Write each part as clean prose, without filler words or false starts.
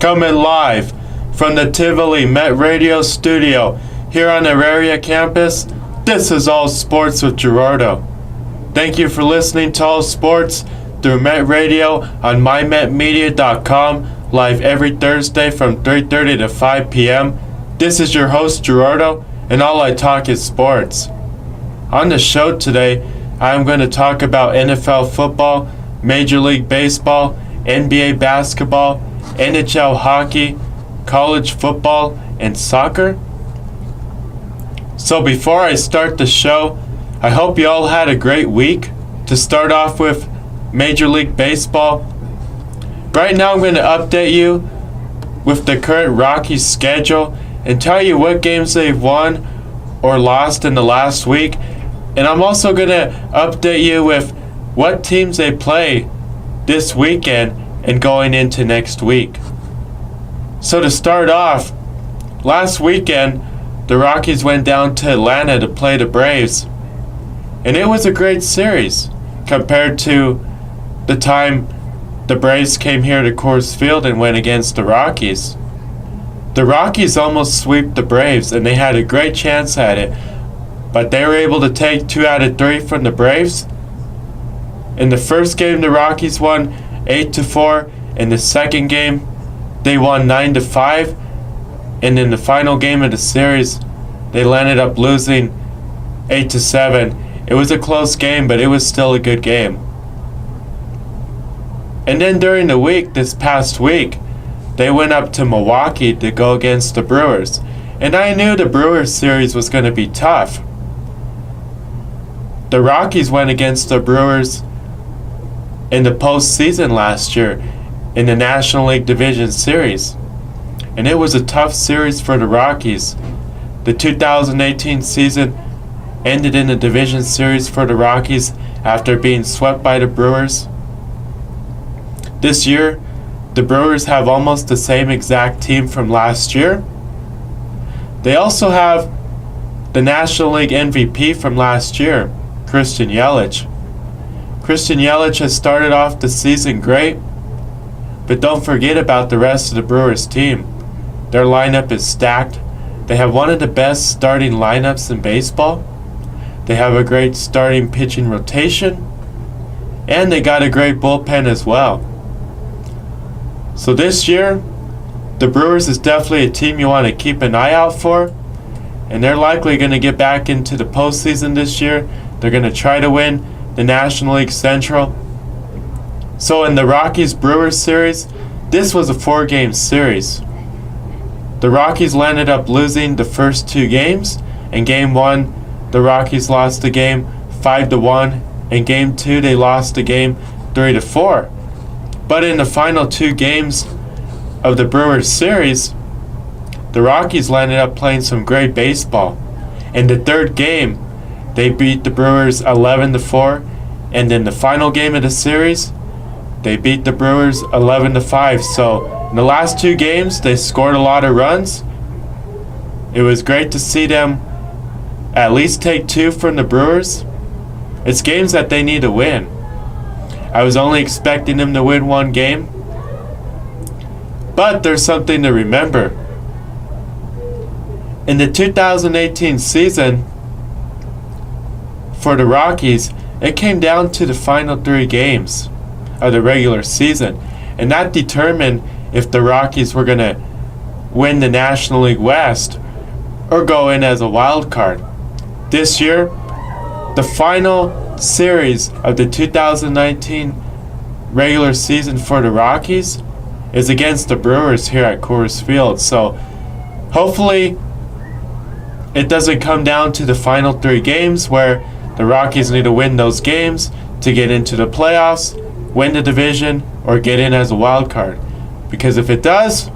coming live from the Tivoli Met Radio studio here on the Auraria campus. This is All Sports with Gerardo. Thank you for listening to All Sports through Met Radio on mymetmedia.com, live every Thursday from 3:30 to 5 p.m. This is your host Gerardo, and all I talk is sports. On the show today, I'm going to talk about NFL football, Major League Baseball, NBA basketball, NHL hockey, college football, and soccer. So before I start the show, I hope you all had a great week. To start off with Major League Baseball, right now I'm going to update you with the current Rockies schedule and tell you what games they've won or lost in the last week. And I'm also going to update you with what teams they play this weekend and going into next week. So to start off, last weekend, the Rockies went down to Atlanta to play the Braves. And it was a great series compared to the time the Braves came here to Coors Field and went against the Rockies. The Rockies almost swept the Braves, and they had a great chance at it. But they were able to take 2 out of 3 from the Braves. In the first game, the Rockies won 8-4. In the second game, they won 9-5. And in the final game of the series, they ended up losing 8-7. It was a close game, but it was still a good game. And then during the week, this past week, they went up to Milwaukee to go against the Brewers. And I knew the Brewers series was going to be tough. The Rockies went against the Brewers in the postseason last year in the National League Division Series. And it was a tough series for the Rockies. The 2018 season ended in a division series for the Rockies after being swept by the Brewers. This year, the Brewers have almost the same exact team from last year. They also have the National League MVP from last year, Christian Yelich. Christian Yelich has started off the season great, but don't forget about the rest of the Brewers team. Their lineup is stacked. They have one of the best starting lineups in baseball. They have a great starting pitching rotation, and they got a great bullpen as well. So this year, the Brewers is definitely a team you want to keep an eye out for, and they're likely going to get back into the postseason this year. They're going to try to win the National League Central. So in the Rockies-Brewers series, this was a 4-game series. The Rockies ended up losing the first 2 games. In Game 1, the Rockies lost the game 5-1. In Game 2, they lost the game 3-4. But in the final 2 games of the Brewers series, the Rockies ended up playing some great baseball. In the 3rd game, they beat the Brewers 11-4, and in the final game of the series, they beat the Brewers 11-5. So in the last 2 games, they scored a lot of runs. It was great to see them at least take 2 from the Brewers. It's games that they need to win. I was only expecting them to win 1 game, but there's something to remember. In the 2018 season, for the Rockies, it came down to the final 3 games of the regular season, and that determined if the Rockies were going to win the National League West or go in as a wild card. This year, the final series of the 2019 regular season for the Rockies is against the Brewers here at Coors Field. So hopefully it doesn't come down to the final 3 games where the Rockies need to win those games to get into the playoffs, win the division, or get in as a wild card. Because if it does,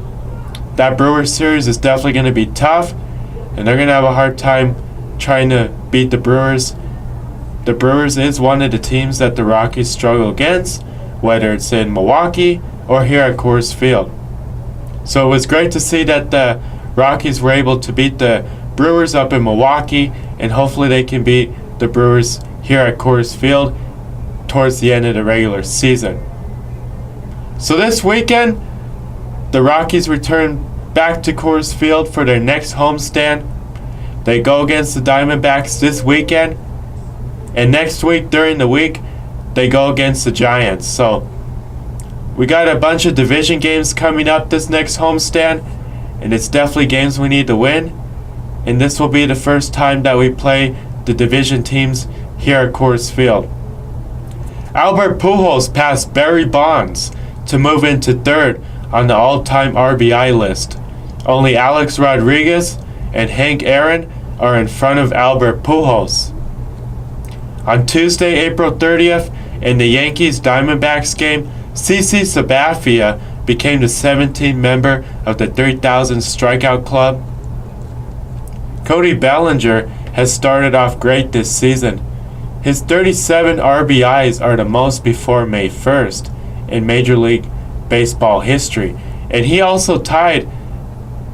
that Brewers series is definitely going to be tough, and they're going to have a hard time trying to beat the Brewers. The Brewers is one of the teams that the Rockies struggle against, whether it's in Milwaukee or here at Coors Field. So it was great to see that the Rockies were able to beat the Brewers up in Milwaukee, and hopefully they can beat the Brewers here at Coors Field towards the end of the regular season. So this weekend, the Rockies return back to Coors Field for their next homestand. They go against the Diamondbacks this weekend. And next week, during the week, they go against the Giants. So we got a bunch of division games coming up this next homestand. And it's definitely games we need to win. And this will be the first time that we play the division teams here at Coors Field. Albert Pujols passed Barry Bonds to move into third on the all-time RBI list. Only Alex Rodriguez and Hank Aaron are in front of Albert Pujols. On Tuesday, April 30th, in the Yankees-Diamondbacks game, CC Sabathia became the 17th member of the 3,000 strikeout club. Cody Bellinger has started off great this season. His 37 RBIs are the most before May 1st in Major League Baseball history, and he also tied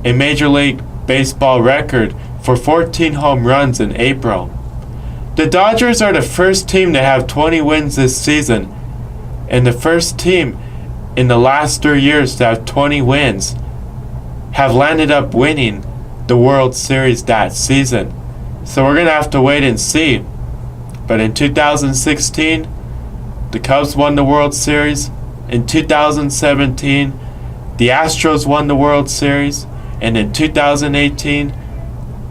a Major League Baseball record for 14 home runs in April. The Dodgers are the first team to have 20 wins this season, and the first team in the last 3 years to have 20 wins have landed up winning the World Series that season. So we're going to have to wait and see. But in 2016, the Cubs won the World Series. In 2017, the Astros won the World Series. And in 2018,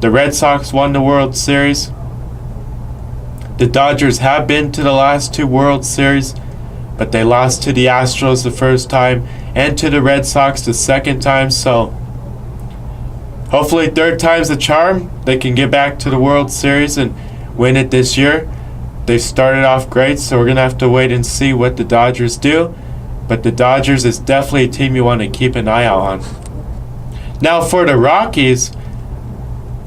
the Red Sox won the World Series. The Dodgers have been to the last 2 World Series, but they lost to the Astros the first time and to the Red Sox the second time. So hopefully third time's the charm. They can get back to the World Series and win it this year. They started off great, so we're going to have to wait and see what the Dodgers do. But the Dodgers is definitely a team you want to keep an eye out on. Now for the Rockies,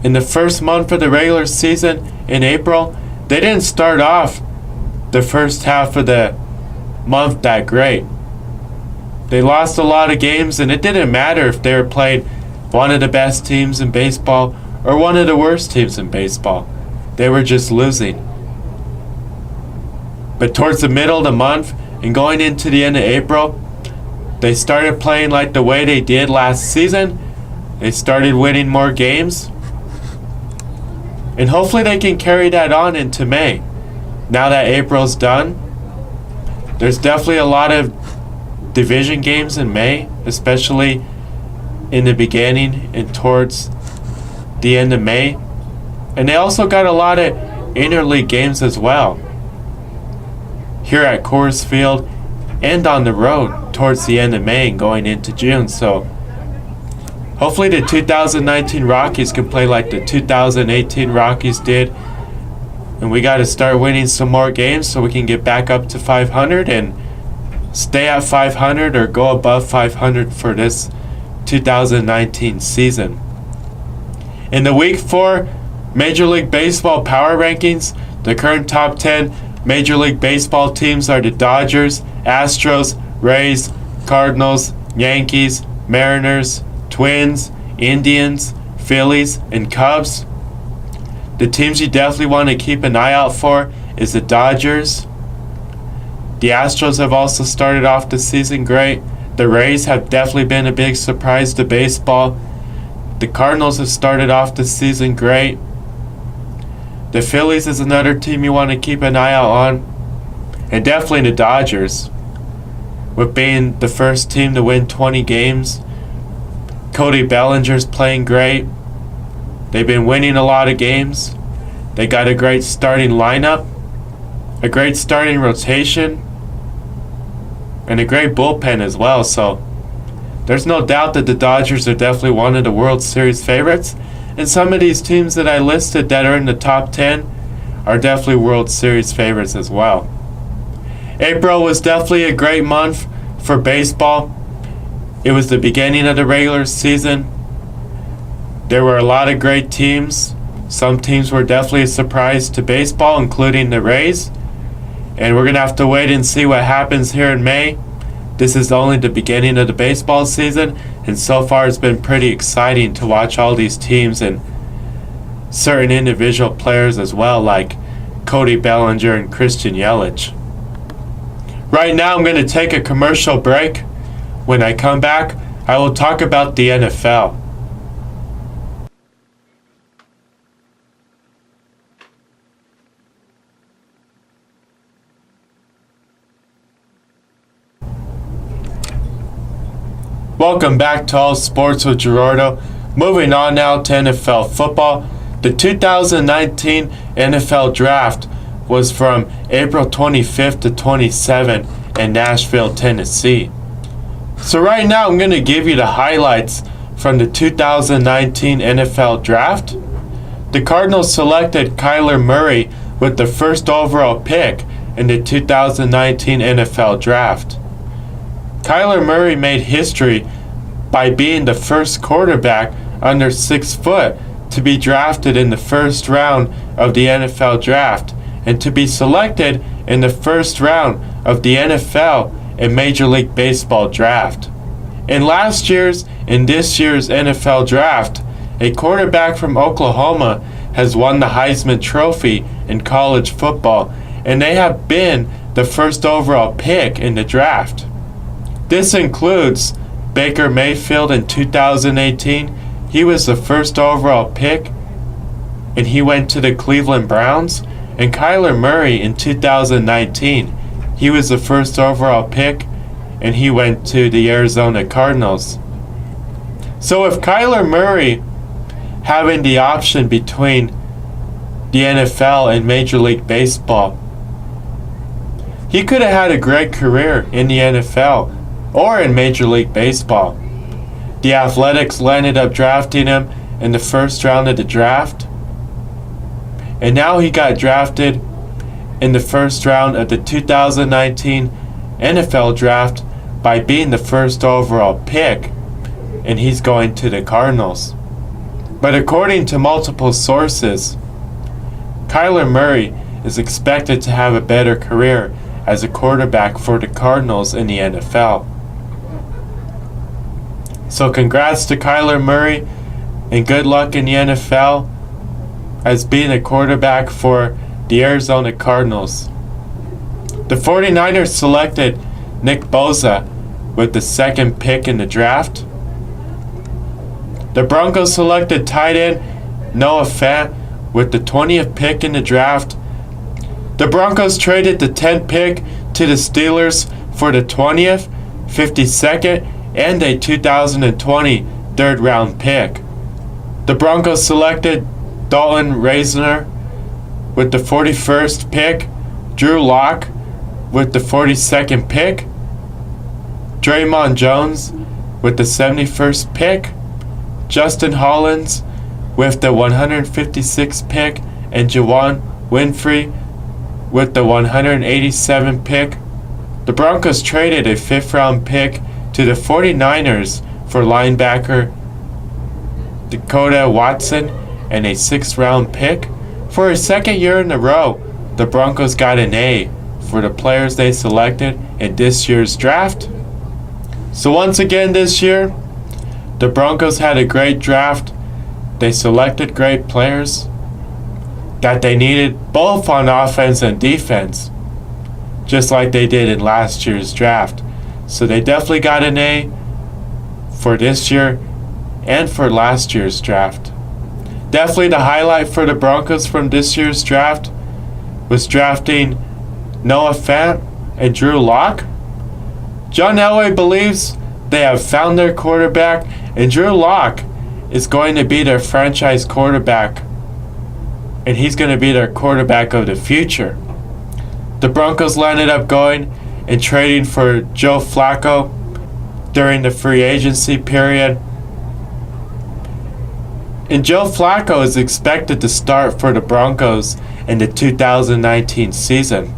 in the first month of the regular season in April, they didn't start off the first half of the month that great. They lost a lot of games, and it didn't matter if they were playing one of the best teams in baseball or one of the worst teams in baseball. They were just losing. But towards the middle of the month and going into the end of April, they started playing like the way they did last season. They started winning more games. And hopefully they can carry that on into May. Now that April's done, there's definitely a lot of division games in May, especially in the beginning and towards the end of May. And they also got a lot of interleague games as well, here at Coors Field and on the road towards the end of May and going into June. So hopefully the 2019 Rockies can play like the 2018 Rockies did. And we got to start winning some more games so we can get back up to 500 and stay at 500 or go above 500 for this 2019 season. In the Week 4 Major League Baseball Power Rankings, the current top 10 Major League Baseball teams are the Dodgers, Astros, Rays, Cardinals, Yankees, Mariners, Twins, Indians, Phillies, and Cubs. The teams you definitely want to keep an eye out for is the Dodgers. The Astros have also started off the season great. The Rays have definitely been a big surprise to baseball. The Cardinals have started off the season great. The Phillies is another team you want to keep an eye out on. And definitely the Dodgers, with being the first team to win 20 games. Cody Bellinger's playing great. They've been winning a lot of games. They got a great starting lineup, a great starting rotation, and a great bullpen as well. So there's no doubt that the Dodgers are definitely one of the World Series favorites. And some of these teams that I listed that are in the top 10 are definitely World Series favorites as well. April was definitely a great month for baseball. It was the beginning of the regular season. There were a lot of great teams. Some teams were definitely a surprise to baseball, including the Rays. And we're going to have to wait and see what happens here in May. This is only the beginning of the baseball season, and so far it's been pretty exciting to watch all these teams and certain individual players as well, like Cody Bellinger and Christian Yelich. Right now I'm going to take a commercial break. When I come back, I will talk about the NFL. Welcome back to All Sports with Gerardo. Moving on now to NFL football. The 2019 NFL Draft was from April 25th to 27th in Nashville, Tennessee. So right now I'm going to give you the highlights from the 2019 NFL Draft. The Cardinals selected Kyler Murray with the first overall pick in the 2019 NFL Draft. Kyler Murray made history by being the first quarterback under 6 foot to be drafted in the first round of the NFL Draft and to be selected in the first round of the NFL and Major League Baseball Draft. In last year's and this year's NFL Draft, a quarterback from Oklahoma has won the Heisman Trophy in college football, and they have been the first overall pick in the draft. This includes Baker Mayfield in 2018. He was the first overall pick, and he went to the Cleveland Browns. And Kyler Murray in 2019, he was the first overall pick, and he went to the Arizona Cardinals. So if Kyler Murray having the option between the NFL and Major League Baseball, he could have had a great career in the NFL or in Major League Baseball. The Athletics ended up drafting him in the first round of the draft, and now he got drafted in the first round of the 2019 NFL Draft by being the first overall pick, and he's going to the Cardinals. But according to multiple sources, Kyler Murray is expected to have a better career as a quarterback for the Cardinals in the NFL. So congrats to Kyler Murray and good luck in the NFL as being a quarterback for the Arizona Cardinals. The 49ers selected Nick Bosa with the second pick in the draft. The Broncos selected tight end Noah Fant with the 20th pick in the draft. The Broncos traded the 10th pick to the Steelers for the 20th, 52nd, and a 2020 third-round pick. The Broncos selected Dalton Reisner with the 41st pick, Drew Lock with the 42nd pick, Draymond Jones with the 71st pick, Justin Hollins with the 156th pick, and Juwan Winfrey with the 187th pick. The Broncos traded a 5th-round pick to the 49ers for linebacker Dakota Watson and a 6th-round pick. For a second year in a row, the Broncos got an A for the players they selected in this year's draft. So once again this year, the Broncos had a great draft. They selected great players that they needed both on offense and defense, just like they did in last year's draft. So they definitely got an A for this year and for last year's draft. Definitely the highlight for the Broncos from this year's draft was drafting Noah Fant and Drew Lock. John Elway believes they have found their quarterback, and Drew Lock is going to be their franchise quarterback, and he's going to be their quarterback of the future. The Broncos ended up going and trading for Joe Flacco during the free agency period. And Joe Flacco is expected to start for the Broncos in the 2019 season.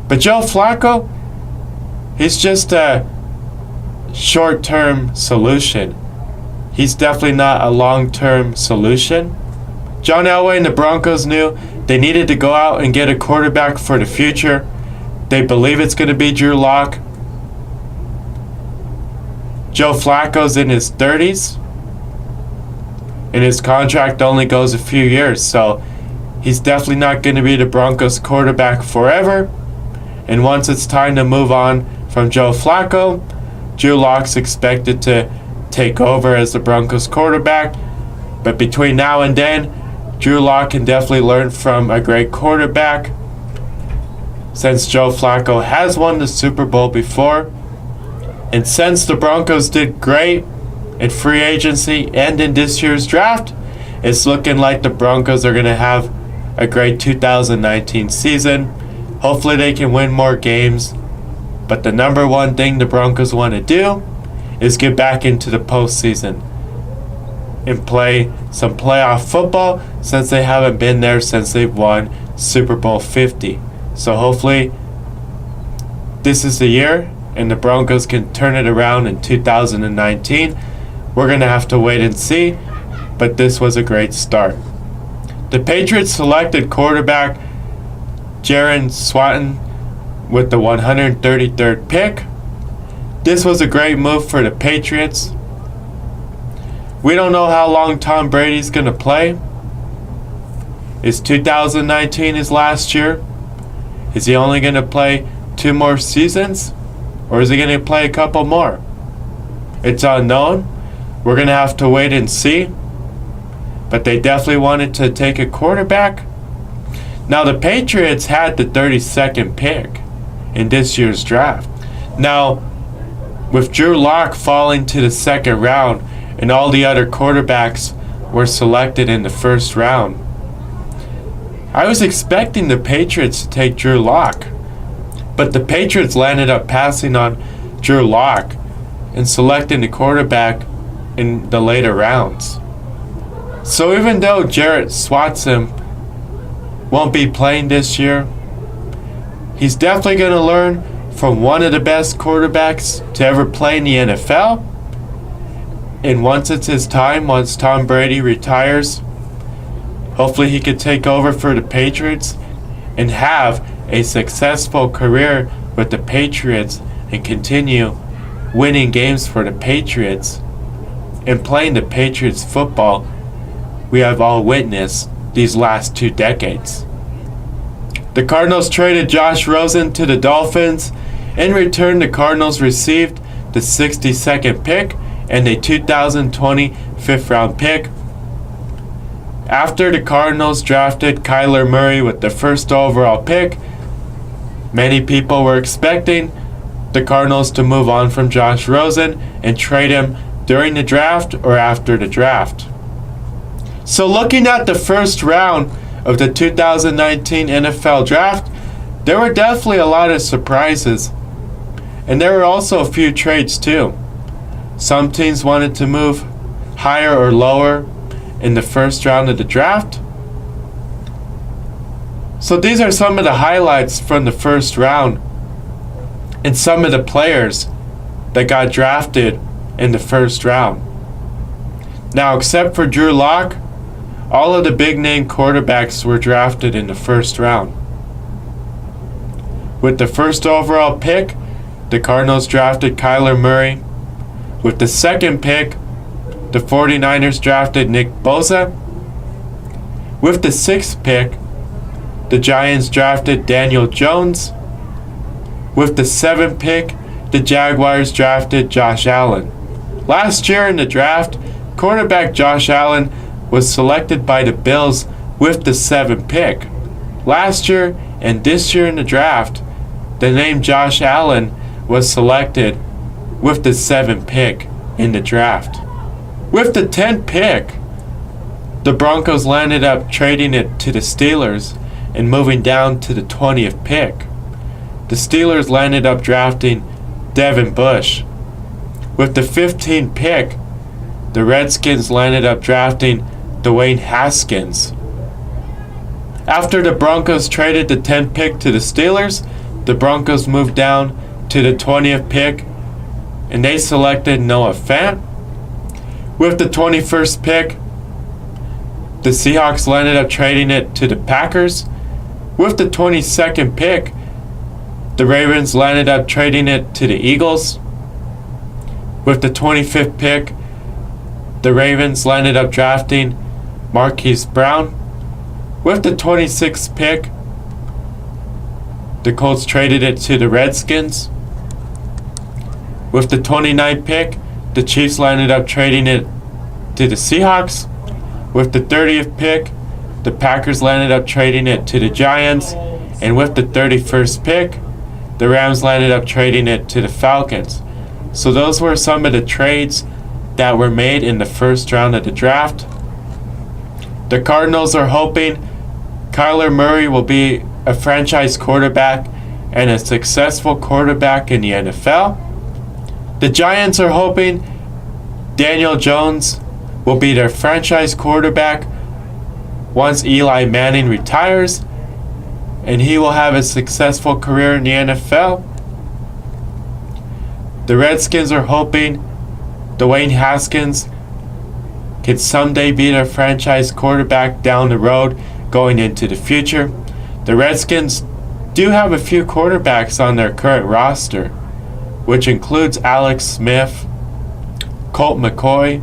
But Joe Flacco, he's just a short-term solution. He's definitely not a long-term solution. John Elway and the Broncos knew they needed to go out and get a quarterback for the future. They believe it's going to be Drew Lock. Joe Flacco's in his 30s, and his contract only goes a few years, so he's definitely not going to be the Broncos quarterback forever. And once it's time to move on from Joe Flacco, Drew Lock's expected to take over as the Broncos quarterback. But between now and then, Drew Lock can definitely learn from a great quarterback, since Joe Flacco has won the Super Bowl before. And since the Broncos did great in free agency and in this year's draft, it's looking like the Broncos are going to have a great 2019 season. Hopefully they can win more games. But the number one thing the Broncos want to do is get back into the postseason and play some playoff football, since they haven't been there since they've won Super Bowl 50. So hopefully this is the year and the Broncos can turn it around in 2019. We're going to have to wait and see, but this was a great start. The Patriots selected quarterback Jaron Swatton with the 133rd pick. This was a great move for the Patriots. We don't know how long Tom Brady's going to play. Is 2019 his last year? Is he only going to play 2 more seasons? Or is he going to play a couple more? It's unknown. We're going to have to wait and see. But they definitely wanted to take a quarterback. Now the Patriots had the 32nd pick in this year's draft. Now, with Drew Lock falling to the 2nd round and all the other quarterbacks were selected in the 1st round, I was expecting the Patriots to take Drew Lock, but the Patriots landed up passing on Drew Lock and selecting the quarterback in the later rounds. So even though Jarrett Swatson won't be playing this year, he's definitely going to learn from one of the best quarterbacks to ever play in the NFL. And once it's his time, once Tom Brady retires, hopefully he could take over for the Patriots and have a successful career with the Patriots and continue winning games for the Patriots and playing the Patriots football we have all witnessed these last 2 decades. The Cardinals traded Josh Rosen to the Dolphins. In return, the Cardinals received the 62nd pick and a 2020 5th round pick. After the Cardinals drafted Kyler Murray with the 1st overall pick, many people were expecting the Cardinals to move on from Josh Rosen and trade him during the draft or after the draft. So looking at the 1st round of the 2019 NFL Draft, there were definitely a lot of surprises. And there were also a few trades too. Some teams wanted to move higher or lower in the 1st round of the draft. So these are some of the highlights from the 1st round and some of the players that got drafted in the 1st round. Now, except for Drew Lock, all of the big name quarterbacks were drafted in the 1st round. With the 1st overall pick, the Cardinals drafted Kyler Murray. With the 2nd pick, the 49ers drafted Nick Bosa. With the 6th pick, the Giants drafted Daniel Jones. With the 7th pick, the Jaguars drafted Josh Allen. Last year in the draft, quarterback Josh Allen was selected by the Bills with the 7th pick. Last year and this year in the draft, the name Josh Allen was selected with the 7th pick in the draft. With the 10th pick, the Broncos landed up trading it to the Steelers and moving down to the 20th pick. The Steelers landed up drafting Devin Bush. With the 15th pick, the Redskins landed up drafting Dwayne Haskins. After the Broncos traded the 10th pick to the Steelers, the Broncos moved down to the 20th pick and they selected Noah Fant. With the 21st pick, the Seahawks landed up trading it to the Packers. With the 22nd pick, the Ravens landed up trading it to the Eagles. With the 25th pick, the Ravens landed up drafting Marquise Brown. With the 26th pick, the Colts traded it to the Redskins. With the 29th pick, the Chiefs ended up trading it to the Seahawks. With the 30th pick, the Packers ended up trading it to the Giants. And with the 31st pick, the Rams ended up trading it to the Falcons. So those were some of the trades that were made in the first round of the draft. The Cardinals are hoping Kyler Murray will be a franchise quarterback and a successful quarterback in the NFL. The Giants are hoping Daniel Jones will be their franchise quarterback once Eli Manning retires, and he will have a successful career in the NFL. The Redskins are hoping Dwayne Haskins can someday be their franchise quarterback down the road going into the future. The Redskins do have a few quarterbacks on their current roster, which includes Alex Smith, Colt McCoy,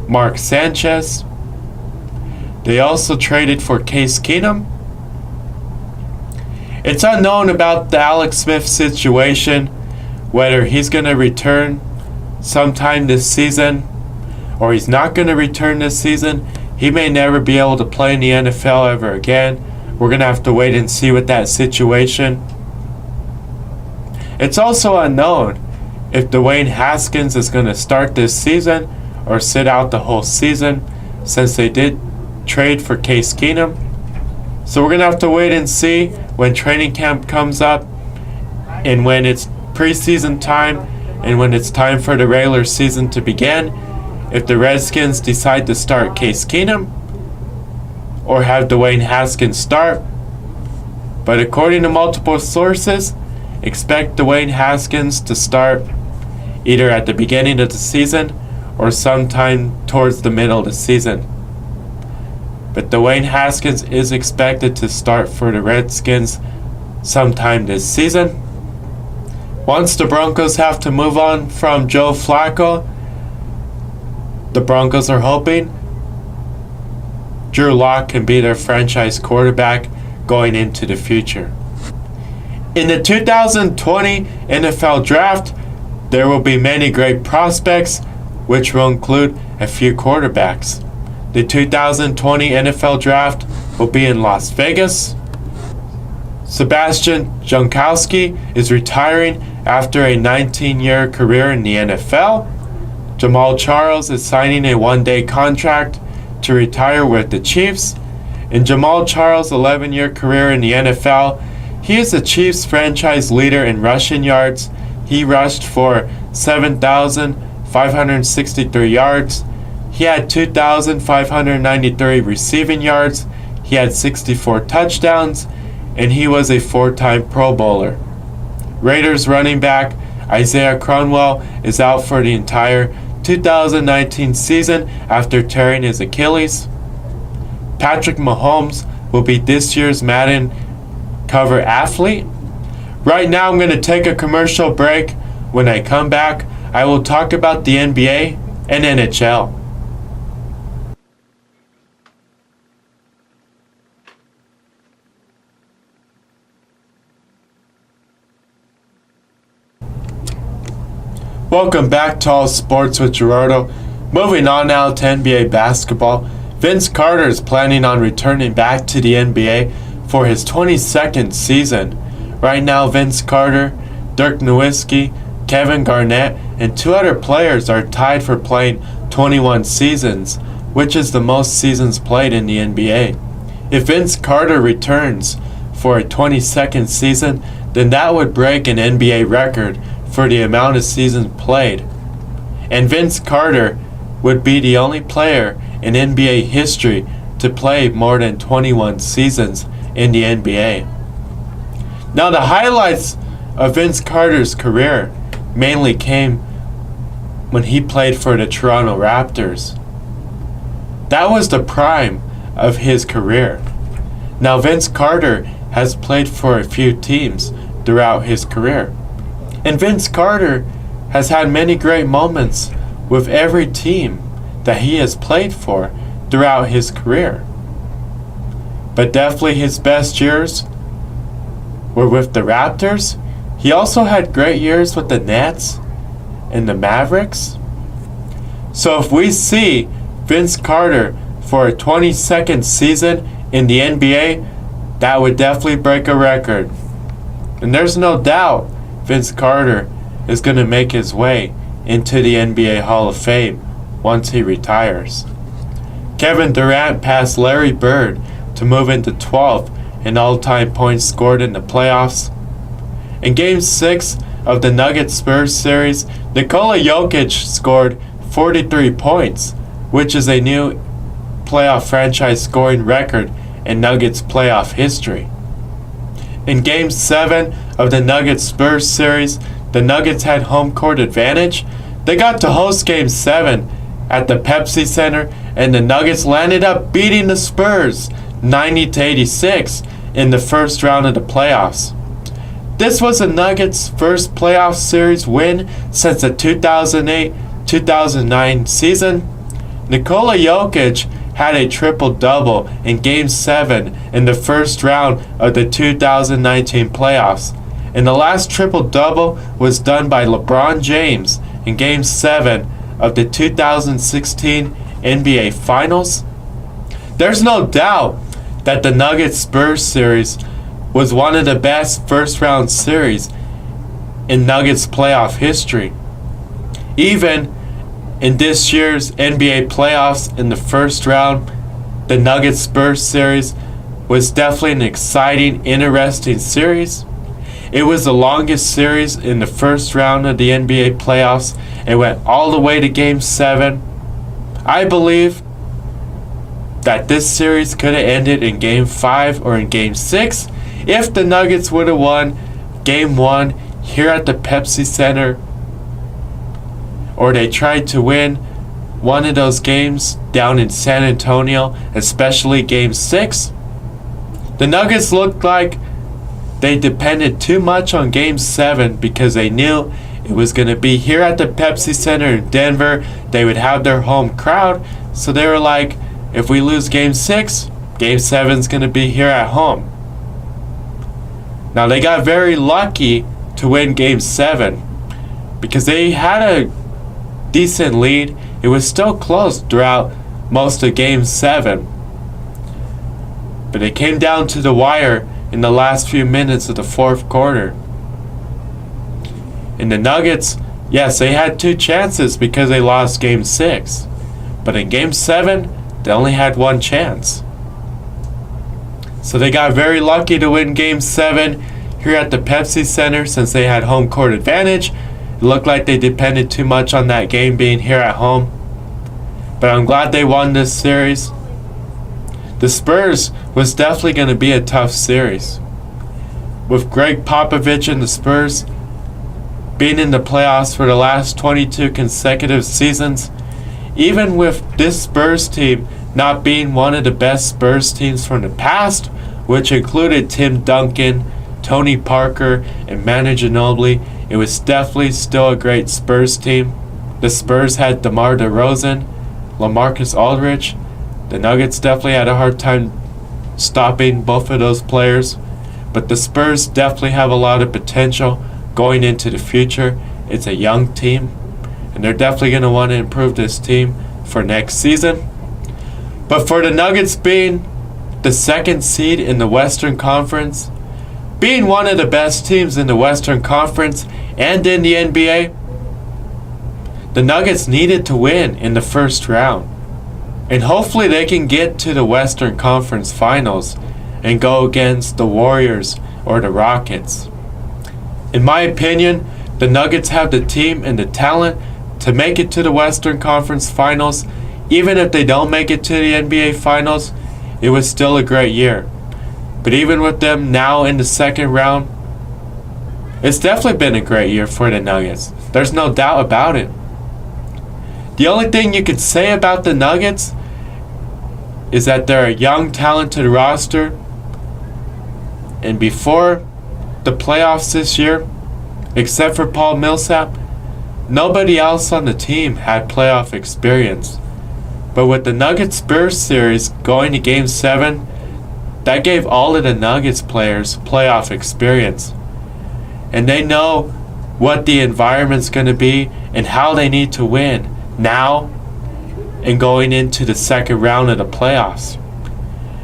Mark Sanchez. They also traded for Case Keenum. It's unknown about the Alex Smith situation, whether he's going to return sometime this season or he's not going to return this season. He may never be able to play in the NFL ever again. We're going to have to wait and see with that situation. It's also unknown if Dwayne Haskins is going to start this season or sit out the whole season, since they did trade for Case Keenum. So we're going to have to wait and see when training camp comes up and when it's preseason time and when it's time for the regular season to begin, if the Redskins decide to start Case Keenum or have Dwayne Haskins start. But according to multiple sources, expect Dwayne Haskins to start either at the beginning of the season or sometime towards the middle of the season. But Dwayne Haskins is expected to start for the Redskins sometime this season. Once the Broncos have to move on from Joe Flacco, the Broncos are hoping Drew Lock can be their franchise quarterback going into the future. In the 2020 NFL Draft, there will be many great prospects, which will include a few quarterbacks. The 2020 NFL Draft will be in Las Vegas. Sebastian Jankowski is retiring after a 19-year career in the NFL. Jamal Charles is signing a one-day contract to retire with the Chiefs. In Jamal Charles' 11-year career in the NFL, he is the Chiefs franchise leader in rushing yards. He rushed for 7,563 yards. He had 2,593 receiving yards. He had 64 touchdowns, and he was a 4-time Pro Bowler. Raiders running back Isaiah Cromwell is out for the entire 2019 season after tearing his Achilles. Patrick Mahomes will be this year's Madden cover athlete. Right now I'm going to take a commercial break. When I come back, I will talk about the NBA and NHL. Welcome back to All Sports with Gerardo. Moving on now to NBA basketball. Vince Carter is planning on returning back to the NBA for his 22nd season. Right now, Vince Carter, Dirk Nowitzki, Kevin Garnett, and 2 other players are tied for playing 21 seasons, which is the most seasons played in the NBA. If Vince Carter returns for a 22nd season, then that would break an NBA record for the amount of seasons played. And Vince Carter would be the only player in NBA history to play more than 21 seasons in the NBA. Now, the highlights of Vince Carter's career mainly came when he played for the Toronto Raptors. That was the prime of his career. Now, Vince Carter has played for a few teams throughout his career. And Vince Carter has had many great moments with every team that he has played for throughout his career. But definitely his best years were with the Raptors. He also had great years with the Nets and the Mavericks. So if we see Vince Carter for a 22nd season in the NBA, that would definitely break a record. And there's no doubt Vince Carter is going to make his way into the NBA Hall of Fame once he retires. Kevin Durant passed Larry Bird to move into 12th in all-time points scored in the playoffs. In Game 6 of the Nuggets-Spurs series, Nikola Jokic scored 43 points, which is a new playoff franchise scoring record in Nuggets playoff history. In Game 7 of the Nuggets-Spurs series, the Nuggets had home court advantage. They got to host Game 7 at the Pepsi Center, and the Nuggets landed up beating the Spurs 90-86 in the first round of the playoffs. This was the Nuggets' first playoff series win since the 2008-2009 season. Nikola Jokic had a triple-double in Game 7 in the first round of the 2019 playoffs. And the last triple-double was done by LeBron James in Game 7 of the 2016 NBA Finals. There's no doubt that the Nuggets-Spurs series was one of the best first-round series in Nuggets playoff history. Even in this year's NBA playoffs in the first round, the Nuggets-Spurs series was definitely an exciting, interesting series. It was the longest series in the first round of the NBA playoffs. It went all the way to Game 7. I believe that this series could have ended in Game 5 or in Game 6 if the Nuggets would have won Game 1 here at the Pepsi Center, or they tried to win one of those games down in San Antonio, especially Game 6. The Nuggets looked like they depended too much on Game 7 because they knew it was going to be here at the Pepsi Center in Denver. They would have their home crowd, so they were like, if we lose Game 6, Game 7 is going to be here at home. Now they got very lucky to win Game 7 because they had a decent lead. It was still close throughout most of Game 7. But it came down to the wire in the last few minutes of the fourth quarter. And the Nuggets, yes, they had 2 chances because they lost Game 6. But in Game 7, they only had 1 chance. So they got very lucky to win Game 7 here at the Pepsi Center since they had home court advantage. It looked like they depended too much on that game being here at home. But I'm glad they won this series. The Spurs was definitely going to be a tough series. With Greg Popovich and the Spurs being in the playoffs for the last 22 consecutive seasons, even with this Spurs team not being one of the best Spurs teams from the past, which included Tim Duncan, Tony Parker, and Manu Ginobili, it was definitely still a great Spurs team. The Spurs had DeMar DeRozan, LaMarcus Aldridge. The Nuggets definitely had a hard time stopping both of those players, but the Spurs definitely have a lot of potential going into the future. It's a young team, and they're definitely going to want to improve this team for next season. But for the Nuggets being the 2nd seed in the Western Conference, being one of the best teams in the Western Conference and in the NBA, the Nuggets needed to win in the first round. And hopefully they can get to the Western Conference Finals and go against the Warriors or the Rockets. In my opinion, the Nuggets have the team and the talent to make it to the Western Conference Finals. Even if they don't make it to the NBA Finals, it was still a great year. But even with them now in the second round, it's definitely been a great year for the Nuggets. There's no doubt about it. The only thing you could say about the Nuggets is that they're a young, talented roster. And before the playoffs this year, except for Paul Millsap, nobody else on the team had playoff experience. But with the Nuggets Spurs series going to Game 7, that gave all of the Nuggets players playoff experience. And they know what the environment's going to be and how they need to win now and going into the second round of the playoffs.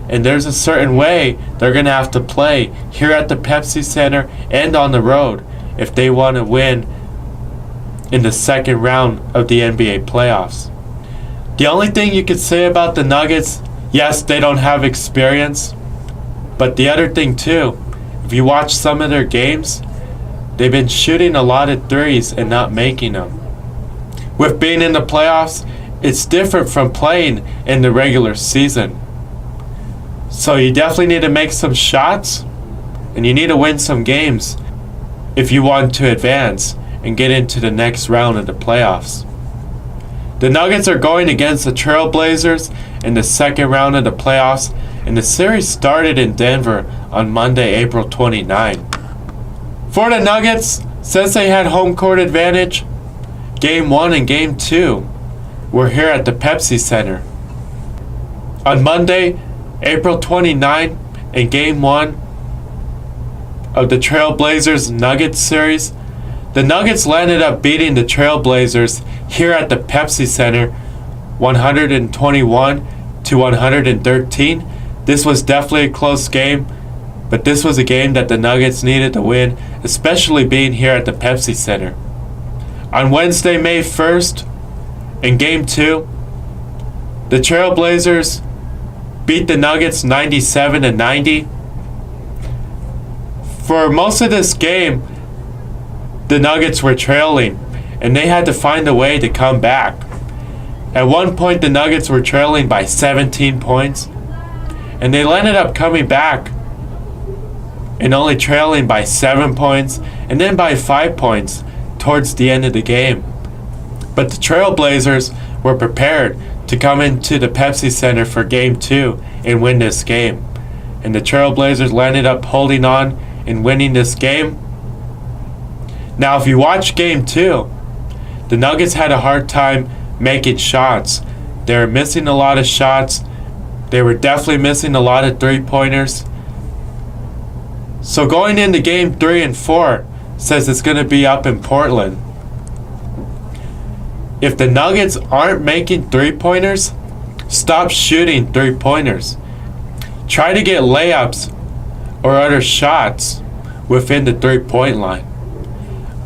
And there's a certain way they're going to have to play here at the Pepsi Center and on the road if they want to win in the second round of the NBA playoffs. The only thing you could say about the Nuggets, yes, they don't have experience, but the other thing too, if you watch some of their games, they've been shooting a lot of threes and not making them. With being in the playoffs, it's different from playing in the regular season. So you definitely need to make some shots, and you need to win some games if you want to advance and get into the next round of the playoffs. The Nuggets are going against the Trailblazers in the second round of the playoffs, and the series started in Denver on Monday, April 29. For the Nuggets, since they had home court advantage, Game 1 and Game 2 were here at the Pepsi Center. On Monday, April 29, in Game 1 of the Trailblazers Nuggets series, the Nuggets landed up beating the Trailblazers here at the Pepsi Center 121-113. This was definitely a close game, but this was a game that the Nuggets needed to win, especially being here at the Pepsi Center. On Wednesday, May 1st, in Game 2, the Trailblazers beat the Nuggets 97-90. For most of this game, the Nuggets were trailing, and they had to find a way to come back. At one point, the Nuggets were trailing by 17 points, and they ended up coming back and only trailing by 7 points, and then by 5 points towards the end of the game. But the Trailblazers were prepared to come into the Pepsi Center for Game 2 and win this game. And the Trailblazers ended up holding on and winning this game. Now, if you watch Game 2, the Nuggets had a hard time making shots. They were missing a lot of shots. They were definitely missing a lot of three-pointers. So going into Game 3 and 4 says it's going to be up in Portland. If the Nuggets aren't making three-pointers, stop shooting three-pointers. Try to get layups or other shots within the three-point line.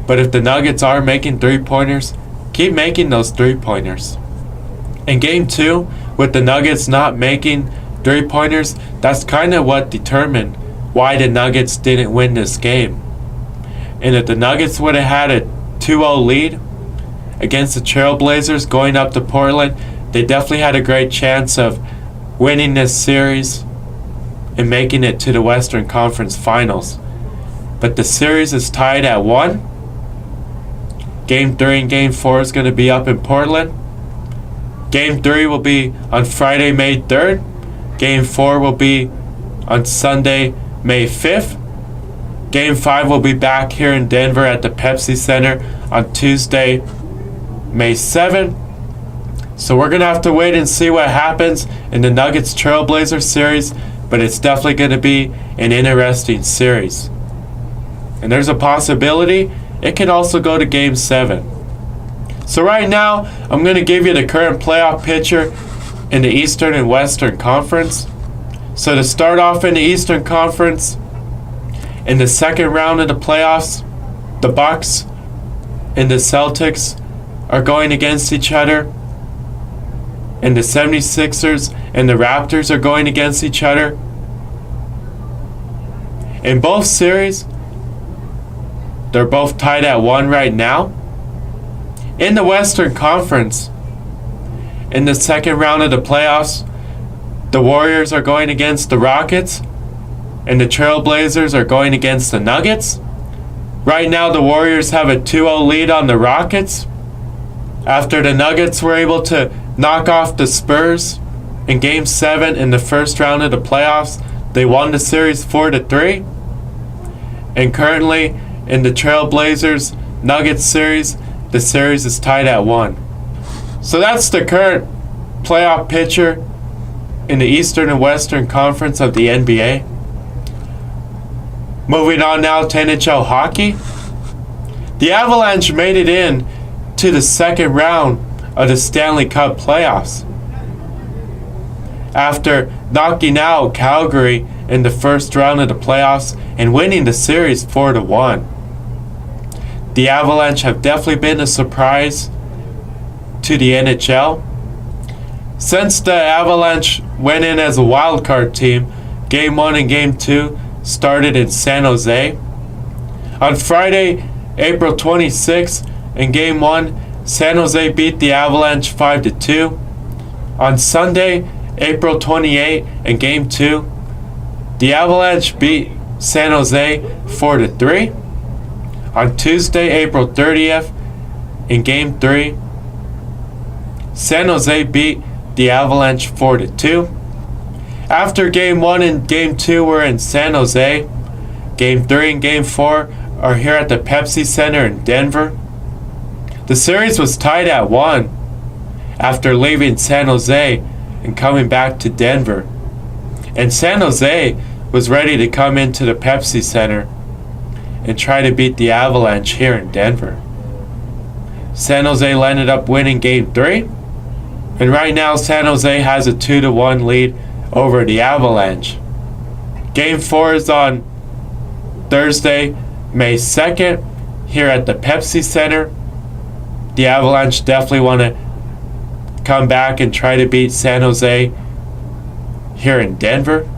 But if the Nuggets are making three-pointers, keep making those three-pointers. In Game 2, with the Nuggets not making three-pointers, that's kind of what determined why the Nuggets didn't win this game. And if the Nuggets would have had a 2-0 lead against the Trailblazers going up to Portland, they definitely had a great chance of winning this series and making it to the Western Conference Finals. But the series is tied at 1. Game 3 and Game 4 is going to be up in Portland. Game 3 will be on Friday, May 3rd. Game 4 will be on Sunday, May 5th. Game 5 will be back here in Denver at the Pepsi Center on Tuesday, May 7th. So we're going to have to wait and see what happens in the Nuggets Trailblazers series, but it's definitely going to be an interesting series. And there's a possibility it can also go to Game 7. So right now, I'm going to give you the current playoff picture in the Eastern and Western Conference. So to start off in the Eastern Conference, in the second round of the playoffs, the Bucks and the Celtics are going against each other, and the 76ers and the Raptors are going against each other. In both series, they're both tied at 1 right now. In the Western Conference, in the second round of the playoffs, the Warriors are going against the Rockets, and the Trailblazers are going against the Nuggets. Right now, the Warriors have a 2-0 lead on the Rockets after the Nuggets were able to knock off the Spurs in Game 7 in the first round of the playoffs. They won the series 4-3. And currently, in the Trailblazers Nuggets series, the series is tied at 1. So that's the current playoff picture in the Eastern and Western Conference of the NBA. Moving on now to NHL hockey. The Avalanche made it in to to the second round of the Stanley Cup playoffs. After knocking out Calgary in the first round of the playoffs and winning the series 4-1. The Avalanche have definitely been a surprise to the NHL. Since the Avalanche went in as a wildcard team, Game 1 and Game 2 started in San Jose. On Friday, April 26th, in Game 1, San Jose beat the Avalanche 5-2. On Sunday, April 28th, in Game 2, the Avalanche beat San Jose 4-3. On Tuesday, April 30th, in Game 3, San Jose beat the Avalanche 4-2. After Game 1 and Game 2 were in San Jose, Game 3 and Game 4 are here at the Pepsi Center in Denver. The series was tied at 1 after leaving San Jose and coming back to Denver. And San Jose was ready to come into the Pepsi Center and try to beat the Avalanche here in Denver. San Jose ended up winning Game 3. And right now San Jose has a 2-1 lead over the Avalanche. Game 4 is on Thursday, May 2nd, here at the Pepsi Center. The Avalanche definitely want to come back and try to beat San Jose here in Denver.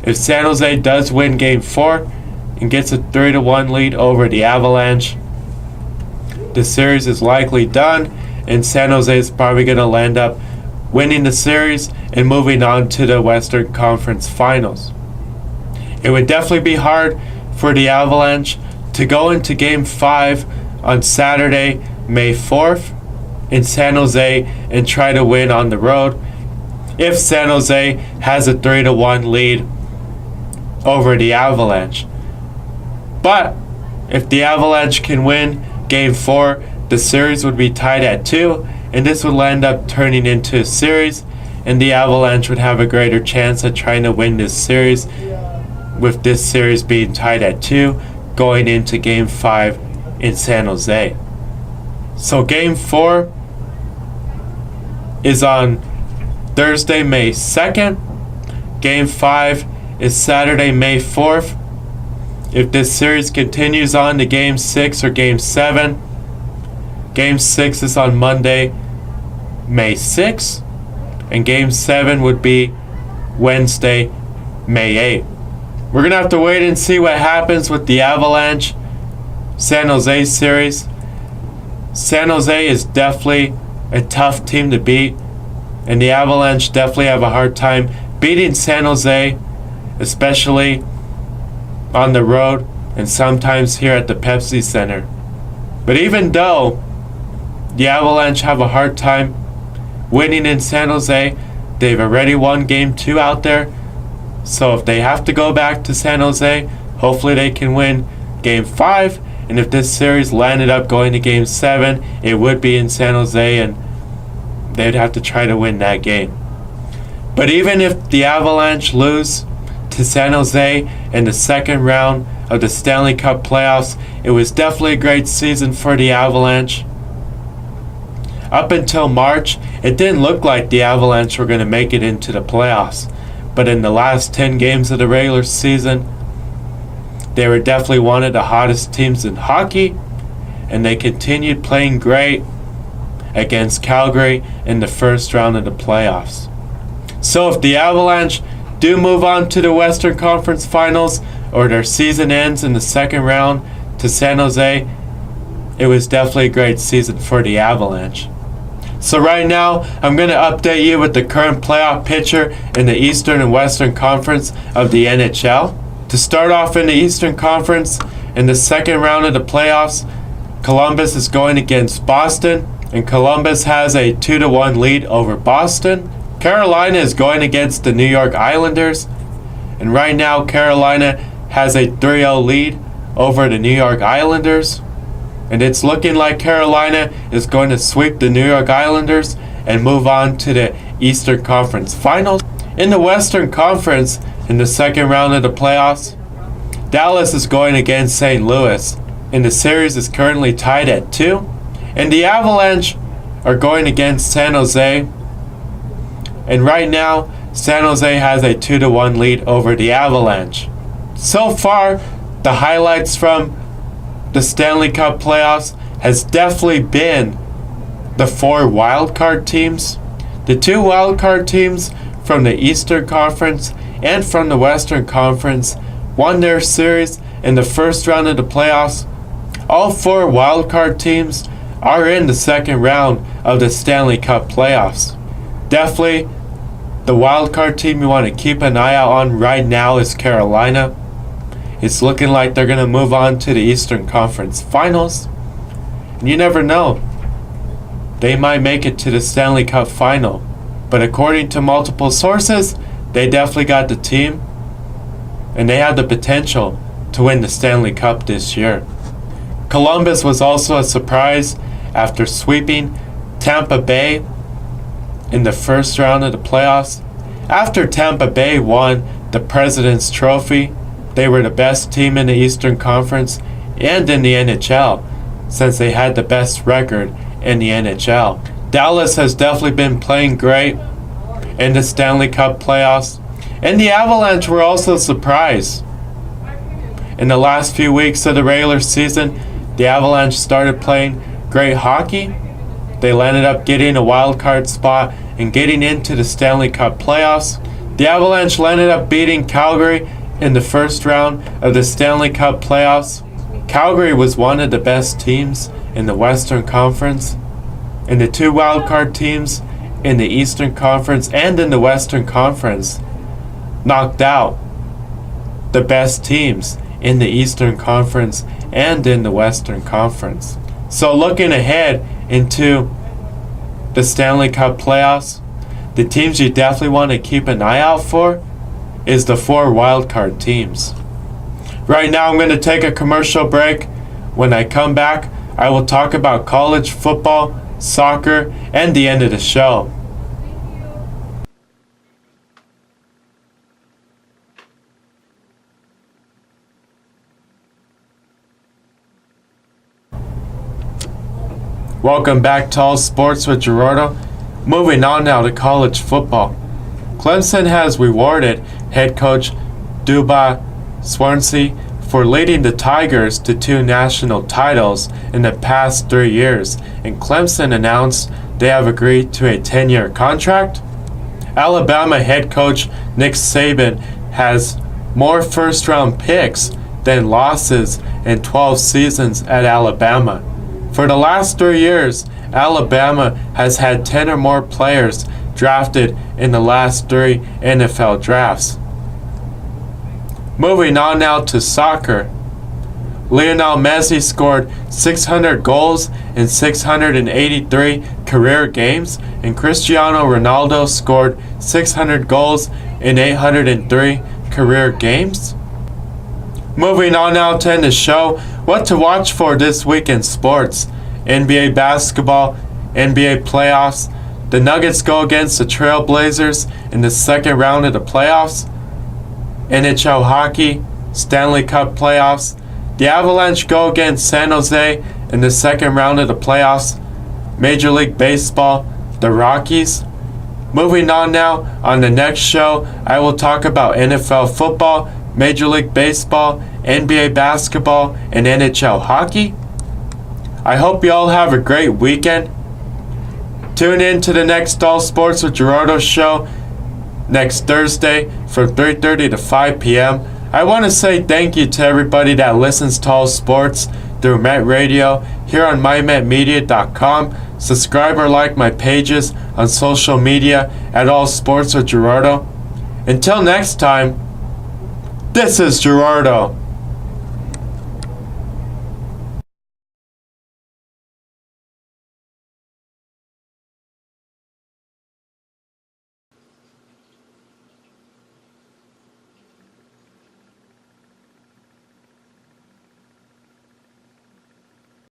If San Jose does win Game 4 and gets a 3-1 lead over the Avalanche, the series is likely done, and San Jose is probably going to end up winning the series and moving on to the Western Conference Finals. It would definitely be hard for the Avalanche to go into Game 5 on Saturday, May 4th in San Jose and try to win on the road if San Jose has a 3-1 lead over the Avalanche. But if the Avalanche can win Game 4, the series would be tied at 2, and this would end up turning into a series, and the Avalanche would have a greater chance at trying to win this series, with this series being tied at 2 going into Game 5 in San Jose. So Game 4 is on Thursday, May 2nd. Game 5 is Saturday, May 4th. If this series continues on to Game 6 or Game 7, Game 6 is on Monday, May 6th, and Game 7 would be Wednesday, May 8th. We're going to have to wait and see what happens with the Avalanche San Jose series. San Jose is definitely a tough team to beat, and the Avalanche definitely have a hard time beating San Jose, especially on the road and sometimes here at the Pepsi Center. But even though the Avalanche have a hard time winning in San Jose, they've already won Game 2 out there. So if they have to go back to San Jose, hopefully they can win Game 5. And if this series landed up going to Game 7, it would be in San Jose, and they'd have to try to win that game. But even if the Avalanche lose to San Jose in the second round of the Stanley Cup playoffs, it was definitely a great season for the Avalanche. Up until March, it didn't look like the Avalanche were going to make it into the playoffs. But in the last 10 games of the regular season, they were definitely one of the hottest teams in hockey, and they continued playing great against Calgary in the first round of the playoffs. So if the Avalanche do move on to the Western Conference Finals, or their season ends in the second round to San Jose, it was definitely a great season for the Avalanche. So right now, I'm going to update you with the current playoff picture in the Eastern and Western Conference of the NHL. To start off in the Eastern Conference, in the second round of the playoffs, Columbus is going against Boston, and Columbus has a 2-1 lead over Boston. Carolina is going against the New York Islanders, and right now Carolina has a 3-0 lead over the New York Islanders. And it's looking like Carolina is going to sweep the New York Islanders and move on to the Eastern Conference Finals. In the Western Conference, in the second round of the playoffs, Dallas is going against St. Louis, and the series is currently tied at 2. And the Avalanche are going against San Jose. And right now, San Jose has a 2-1 lead over the Avalanche. So far, the highlights from the Stanley Cup playoffs has definitely been the 4 wildcard teams. The 2 wildcard teams from the Eastern Conference and from the Western Conference won their series in the first round of the playoffs. All 4 wildcard teams are in the second round of the Stanley Cup playoffs. Definitely, the wildcard team you want to keep an eye out on right now is Carolina. It's looking like they're going to move on to the Eastern Conference Finals. And you never know. They might make it to the Stanley Cup Final. But according to multiple sources, they definitely got the team. And they have the potential to win the Stanley Cup this year. Columbus was also a surprise after sweeping Tampa Bay in the first round of the playoffs. After Tampa Bay won the President's Trophy, they were the best team in the Eastern Conference and in the NHL, since they had the best record in the NHL. Dallas has definitely been playing great in the Stanley Cup playoffs, and the Avalanche were also surprised. In the last few weeks of the regular season, the Avalanche started playing great hockey. They landed up getting a wild card spot and getting into the Stanley Cup playoffs. The Avalanche landed up beating Calgary in the first round of the Stanley Cup playoffs. Calgary was one of the best teams in the Western Conference, and the 2 wildcard teams in the Eastern Conference and in the Western Conference knocked out the best teams in the Eastern Conference and in the Western Conference. So looking ahead into the Stanley Cup playoffs, the teams you definitely want to keep an eye out for is the 4 wildcard teams. Right now I'm going to take a commercial break. When I come back, I will talk about college football, soccer, and the end of the show. Welcome back to All Sports with Gerardo. Moving on now to college football. Clemson has rewarded head coach Duba Swansea for leading the Tigers to 2 national titles in the past 3 years, and Clemson announced they have agreed to a 10-year contract. Alabama head coach Nick Saban has more first-round picks than losses in 12 seasons at Alabama. For the last 3 years, Alabama has had 10 or more players drafted in the last 3 NFL drafts. Moving on now to soccer. Lionel Messi scored 600 goals in 683 career games, and Cristiano Ronaldo scored 600 goals in 803 career games. Moving on now to end the show, what to watch for this week in sports. NBA basketball, NBA playoffs. The Nuggets go against the Trailblazers in the second round of the playoffs. NHL hockey, Stanley Cup playoffs. The Avalanche go against San Jose in the second round of the playoffs. Major League Baseball, the Rockies. Moving on now, on the next show, I will talk about NFL football, Major League Baseball, NBA basketball, and NHL hockey. I hope you all have a great weekend. Tune in to the next All Sports with Gerardo show next Thursday from 3:30 to 5 p.m. I want to say thank you to everybody that listens to All Sports through Met Radio here on mymetmedia.com. Subscribe or like my pages on social media at All Sports with Gerardo. Until next time, this is Gerardo.